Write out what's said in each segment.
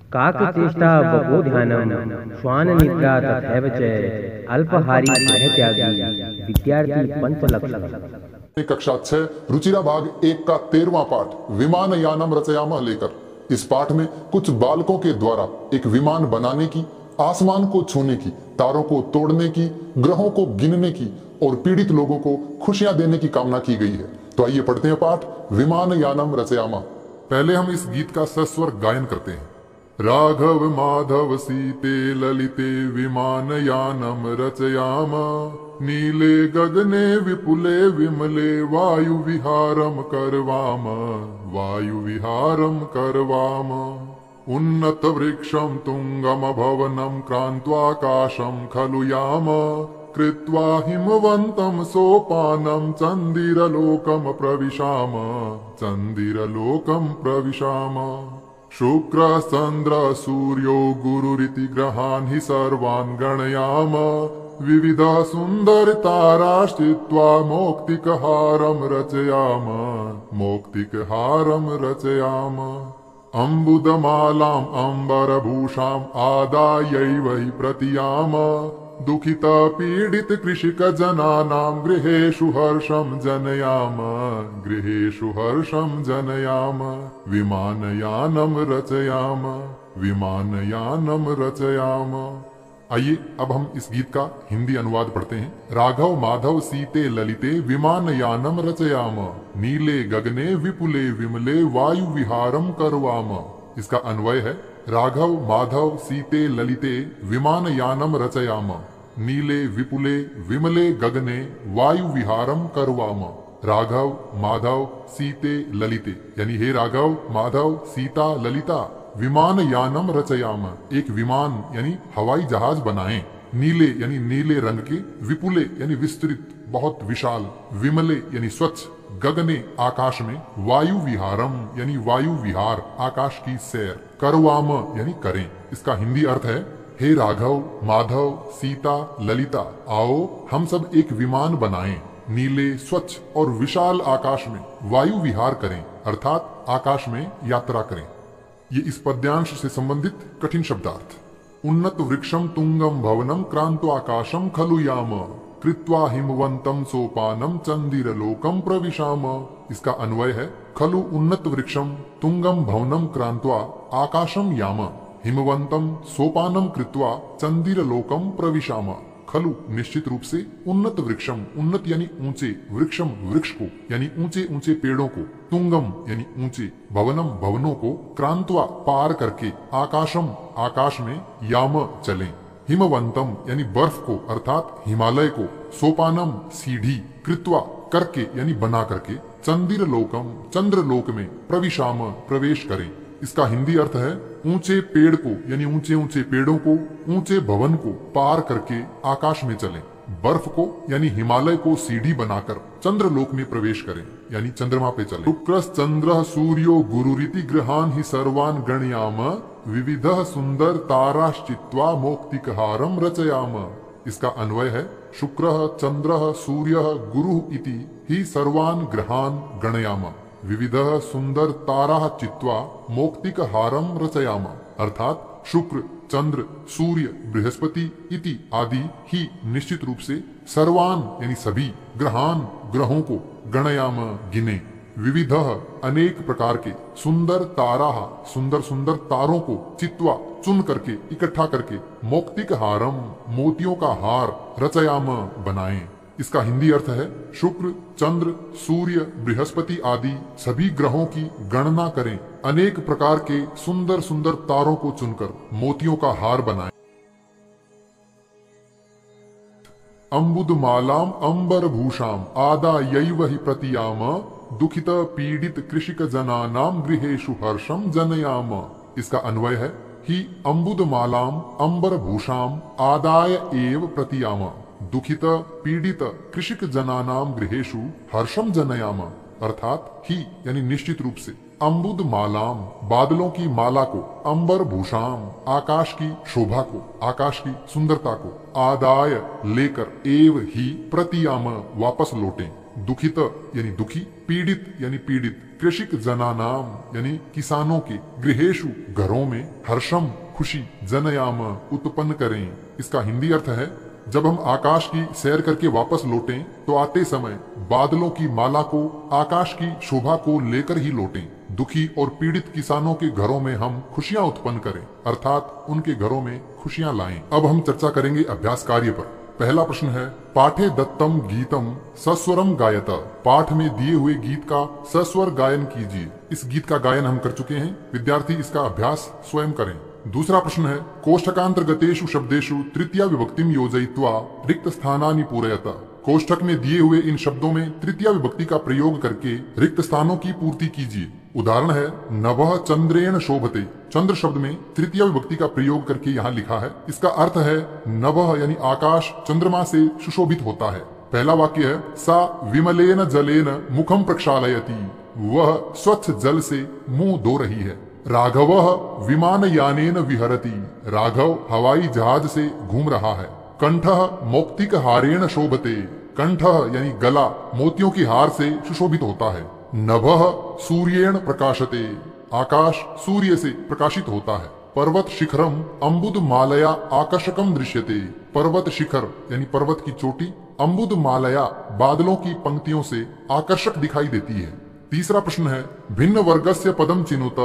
काक चेष्टा वपो ध्यानम श्वान निद्रा तथैव च अल्पहारी गृहत्यागी विद्यार्थी पंचलक्ष। कक्षा 6 रुचिरा भाग 1 का 13वां पाठ विमान यानम रचयामः लेकर। इस पाठ में कुछ बालकों के द्वारा एक विमान बनाने की, आसमान को छूने की, तारों को तोड़ने की, ग्रहों को गिनने की और पीड़ित लोगों को खुशियां देने की कामना की गई है। तो आइए पढ़ते हैं पाठ विमान यानम रचयामः। पहले हम इस गीत का सस्वर गायन करते हैं। राघव माधव सीते ललिते विमान यानम रचयामः नीले गगने विपुले विमले वायु विहारम करवाम उन्नत वृक्षम तुंगम भवनम क्रांत्वाकाशम खलु याम कृत्वा हिमवंतम सोपानम चंदिरलोकम प्रविशाम शुक्र चंद्र सूर्यो गुरुरिति ग्रहान् हि सर्वान् गणयाम विविध सुंदर ताराश्चित्वा मौक्तिकहारम रचयाम अम्बुदमालाम् अम्बरभूषाम् आदायैव हि प्रतियाम दुखित पीडित कृषिक जनानां गृहेषु हर्षं जनयाम विमानयानम रचयाम। आइए अब हम इस गीत का हिंदी अनुवाद पढ़ते हैं। राघव माधव सीते ललिते विमानयानम रचयाम नीले गगने विपुले विमले वायु विहारम करवाम। इसका अन्वय है राघव माधव सीते ललिते विमानयानम रचयाम नीले विपुले विमले गगने वायु विहारम करवाम। राघव माधव सीते ललिते यानी हे राघव माधव सीता ललिता विमानयानम रचयाम एक विमान यानी हवाई जहाज बनाएं। नीले यानी नीले रंग के, विपुले यानी विस्तृत बहुत विशाल, विमले यानी स्वच्छ, गगने आकाश में, वायु विहारम यानी वायु विहार आकाश की सैर, करवाम यानी करें। इसका हिंदी अर्थ है हे राघव माधव सीता ललिता आओ हम सब एक विमान बनाएं, नीले स्वच्छ और विशाल आकाश में वायु विहार करें अर्थात आकाश में यात्रा करें। ये इस पद्यांश से संबंधित कठिन शब्दार्थ। उन्नत वृक्षम तुंगम भवनम क्रांतो आकाशम खलु याम कृत्वा हिमवंतम सोपानम चंदिरलोकम प्रविशाम। इसका अन्वय है खलु उन्नत वृक्षम तुंगम भवनम क्रांत्वा आकाशम याम हिमवंतम सोपानम कृत्वा चंदिरलोकम प्रविशाम। खलु निश्चित रूप से, उन्नत वृक्षम उन्नत यानी ऊंचे, वृक्षम वृक्ष को यानी ऊंचे ऊंचे पेड़ों को, तुंगम यानी ऊंचे, भवनम भवनों को, क्रांत्वा पार करके, आकाशम आकाश में, याम चलें, हिमवंतम यानी बर्फ को अर्थात हिमालय को, सोपानम सीढ़ी, कृत्वा करके यानी बना करके, चंदिरलोकम चंद्रलोक में, प्रविशाम प्रवेश करें। इसका हिंदी अर्थ है ऊंचे पेड़ को यानी ऊंचे ऊंचे पेड़ों को, ऊंचे भवन को पार करके आकाश में चलें, बर्फ को यानी हिमालय को सीढ़ी बनाकर चंद्रलोक में प्रवेश करें यानी चंद्रमा पे चलें। शुक्र चंद्र सूर्यो गुरुरिति ग्रहान् हि सर्वान् गणयाम विविध सुंदर ताराश्चित्वा मौक्तिकहारम रचयाम। इसका अन्वय है शुक्र चंद्र सूर्य गुरु इति हि सर्वान् ग्रहान् गणयाम विविध सुंदर तारा चित्वा मौक्तिक हारम रचयाम अर्थात शुक्र चंद्र सूर्य बृहस्पति इति आदि ही निश्चित रूप से सर्वान यानी सभी ग्रहान ग्रहों को गणयाम गिने विविध अनेक प्रकार के सुंदर तारा सुंदर सुंदर तारों को चित्वा चुन करके इकट्ठा करके मौक्तिक हारम मोतियों का हार रचयाम बनाएं। इसका हिंदी अर्थ है शुक्र चंद्र सूर्य बृहस्पति आदि सभी ग्रहों की गणना करें, अनेक प्रकार के सुंदर सुंदर तारों को चुनकर मोतियों का हार बनाएं। अम्बुदमालाम अंबरभूषाम आदायैव हि प्रतियाम दुखित पीडित कृषिक जनानाम गृहेषु हर्षम जनयाम। इसका अन्वय है ही अम्बुदमालाम अंबरभूषाम आदाय एव प्रतियाम दुखित पीड़ित कृषिक जनानाम गृहेषु हर्षम जनयाम अर्थात ही यानी निश्चित रूप से, अम्बुद मालाम बादलों की माला को, अंबर भूषाम आकाश की शोभा को, आकाश की सुंदरता को, आदाय लेकर, एव ही प्रतियाम वापस लौटें, दुखित यानी दुखी, पीड़ित यानी पीड़ित, कृषिक जनानाम यानी किसानों के, गृहेशु घरों में, हर्षम खुशी, जनयाम उत्पन्न करें। इसका हिंदी अर्थ है जब हम आकाश की सैर करके वापस लौटें तो आते समय बादलों की माला को, आकाश की शोभा को लेकर ही लौटें। दुखी और पीड़ित किसानों के घरों में हम खुशियां उत्पन्न करें, अर्थात उनके घरों में खुशियां लाएं। अब हम चर्चा करेंगे अभ्यास कार्य पर। पहला प्रश्न है, पाठे दत्तम गीतम सस्वरम गायत। पाठ में दिए हुए गीत का सस्वर गायन कीजिए। इस गीत का गायन हम कर चुके हैं, विद्यार्थी इसका अभ्यास स्वयं करें। दूसरा प्रश्न है, कोष्ठकांतर्गतेषु शब्देषु तृतीया विभक्तिम योजयित्वा रिक्त स्थानानि पूरयत। कोष्ठक में दिए हुए इन शब्दों में तृतीया विभक्ति का प्रयोग करके रिक्त स्थानों की पूर्ति कीजिए। उदाहरण है, नभः चंद्रेण शोभते। चंद्र शब्द में तृतीया विभक्ति का प्रयोग करके यहाँ लिखा है। इसका अर्थ है नभः यानी आकाश चंद्रमा से सुशोभित होता है। पहला वाक्य है, सा विमलेन जलेन मुखम प्रक्षालयति। वह स्वच्छ जल से मुंह धो रही है। राघवः विमान यानेन विहरति। राघव हवाई जहाज से घूम रहा है। कंठः मौक्तिक हारेण शोभते। कंठ यानी गला मोतियों की हार से सुशोभित होता है। नभः सूर्येण प्रकाशते। आकाश सूर्य से प्रकाशित होता है। पर्वत शिखरम अम्बुद मालया आकर्षकम दृश्यते। पर्वत शिखर यानी पर्वत की चोटी, अम्बुद मालया बादलों की पंक्तियों से आकर्षक दिखाई देती है। तीसरा प्रश्न है, भिन्न वर्गस्य पदम चिनुत।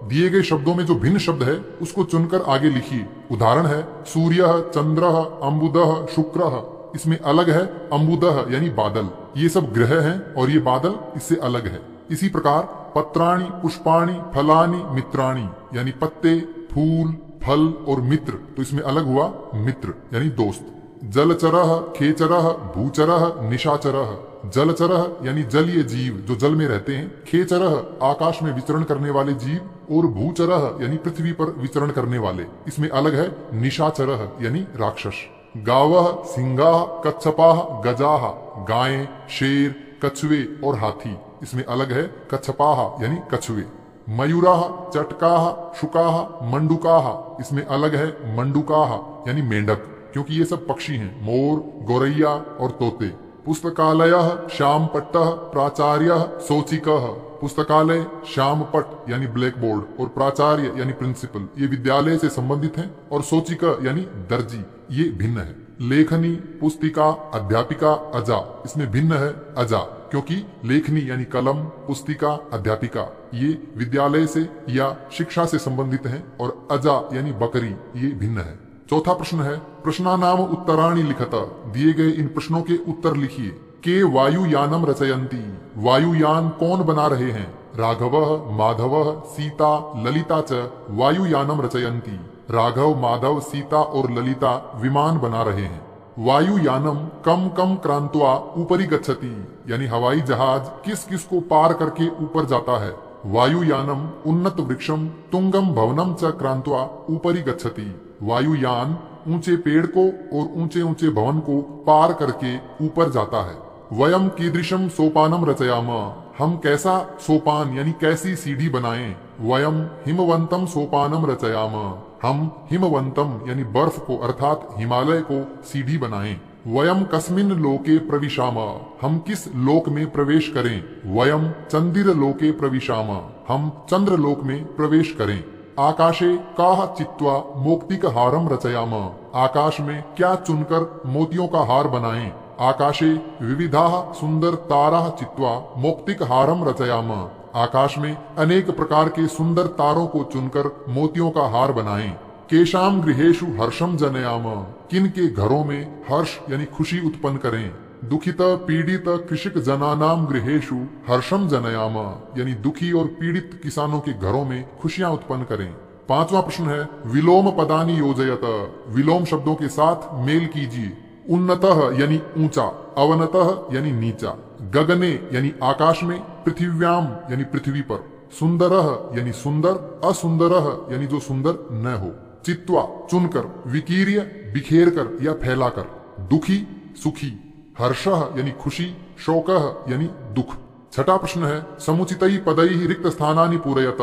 दिए गए शब्दों में जो भिन्न शब्द है उसको चुनकर आगे लिखिए। उदाहरण है, सूर्यः चंद्रः अम्बुदः शुक्रः। इसमें अलग है अम्बुदः यानी बादल, ये सब ग्रह हैं और ये बादल इससे अलग है। इसी प्रकार पत्राणि पुष्पाणि फलानि मित्राणि यानी पत्ते, फूल, फल और मित्र, तो इसमें अलग हुआ मित्र यानी दोस्त। जलचरः खेचरः भूचरः निशाचरः। जलचरः यानी जलीय जीव जो जल में रहते हैं, खेचरः आकाश में विचरण करने वाले जीव और भूचरः यानी पृथ्वी पर विचरण करने वाले। इसमें अलग है निशाचरः यानी राक्षस। गावः सिंगाः कच्छपाः गजाः। गायें, शेर, कछुए और हाथी। इसमें अलग है कच्छपाः यानी कछुए। मयूराः चटकाः शुकाः मंडुकाः। इसमें अलग है मंडुकाः यानी मेंढक, क्योंकि ये सब पक्षी हैं, मोर, गौरैया और तोते। पुस्तकालयः श्यामपट्टः प्राचार्यः शौचिकः। पुस्तकालय श्यामपट्ट यानी ब्लैक बोर्ड और प्राचार्य यानी प्रिंसिपल, ये विद्यालय से संबंधित हैं, और शौचिक यानी दर्जी, ये भिन्न है। लेखनी, पुस्तिका, अध्यापिका, अजा। इसमें भिन्न है अजा, क्योंकि लेखनी यानी कलम, पुस्तिका, अध्यापिका ये विद्यालय से या शिक्षा से संबंधित हैं, और अजा यानी बकरी ये भिन्न है। चौथा प्रश्न है, प्रश्नानाम उत्तराणि लिखत। दिए गए इन प्रश्नों के उत्तर लिखिए। के वायुयानम रचयन्ति। वायुयान कौन बना रहे हैं? राघवः माधवः सीता ललिता च वायुयानम रचयन्ति। राघव, माधव, सीता और ललिता विमान बना रहे हैं। वायुयानम कम कम क्रांत्वा ऊपरी गच्छति, यानी हवाई जहाज किस किस को पार करके ऊपर जाता है। वायुयानम उन्नत वृक्षम तुंगम भवनम च क्रांत्वा ऊपरी गच्छति। वायुयान ऊंचे पेड़ को और ऊंचे ऊंचे भवन को पार करके ऊपर जाता है। वयम कीदृशम सोपानम रचयाम। हम कैसा सोपान यानी कैसी सीढ़ी बनाएं। वयम हिमवंतम सोपानम रचयाम। हम हिमवंतम यानी बर्फ को अर्थात हिमालय को सीढ़ी बनाएं। वयम कस्मिन लोके प्रविशाम। हम किस लोक में प्रवेश करें। वयम चंदिर लोके प्रविशाम। हम चंद्र लोक में प्रवेश करें। आकाशे काह चित्वा मोक्तिक हारम रचयाम। आकाश में क्या चुनकर मोतियों का हार बनाएं। आकाशे विविधाः सुंदर ताराः चित्वा मोक्तिक हारम रचयाम। आकाश में अनेक प्रकार के सुंदर तारों को चुनकर मोतियों का हार बनाएं। केशाम गृहेषु हर्षम जनयाम। किन के घरों में हर्ष यानी खुशी उत्पन्न करें। दुखित पीड़ित कृषक जनानाम गृहेषु हर्षम जनयाम, यानी दुखी और पीड़ित किसानों के घरों में खुशियां उत्पन्न करें। पांचवा प्रश्न है, विलोम पदानि योजयत। विलोम शब्दों के साथ मेल कीजिए। उन्नतः यानी ऊंचा, अवनतः यानी नीचा, गगने यानी आकाश में, पृथिव्याम यानी पृथ्वी पर, सुंदरः यानी सुंदर, असुंदरः यानी जो सुंदर न हो, चित्वा चुनकर, विकीर्य बिखेर कर या फैलाकर, दुखी सुखी, हर्षः यानी खुशी, शोकः यानी दुख। छठा प्रश्न है, समुचितई पदई रिक्त स्थानानि पूरयत।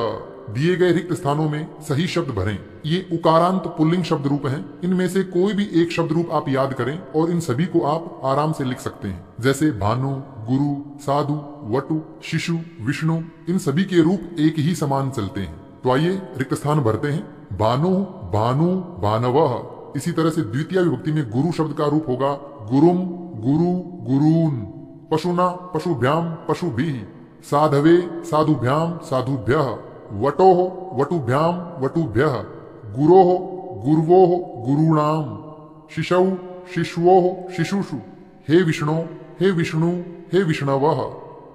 दिए गए रिक्त स्थानों में सही शब्द भरें। ये उकारांत पुल्लिंग शब्द रूप हैं। इनमें से कोई भी एक शब्द रूप आप याद करें और इन सभी को आप आराम से लिख सकते हैं, जैसे भानु, गुरु, साधु, वटु, शिशु, विष्णु। इन सभी के रूप एक ही समान चलते हैं। तो आइए रिक्त स्थान भरते हैं। भानु, भानु, भानवः। इसी तरह से द्वितीय विभक्ति में गुरु शब्द का रूप होगा गुरुम, गुरु, गुरून्। पशुना, पशुभ्याम, पशुभिः। साधवे, साधुभ्याम, साधुभ्यः। वटोः, वटुभ्याम, वटुभ्यः। गुरोः, गुर्वोः, गुरूणाम्। शिशौ, शिशवोः, शिशुषु। हे विष्णु, हे विष्णु, हे विष्णवः।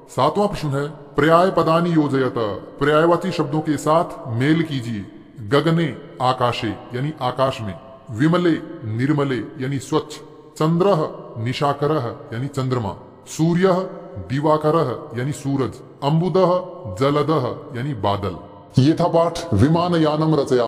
सातवां प्रश्न है पर्याय पदानि योजयत। पर्यायवाची शब्दों के साथ मेल कीजिए। गगने, आकाशे यानी आकाश में। विमले, निर्मले यानी स्वच्छ। चंद्रः, निशाकरः यानी चंद्रमा। सूर्यः, दिवाकरः यानी सूरज। अम्बुदः, जलदः यानी बादल। ये था पाठ विमानयानम रचया।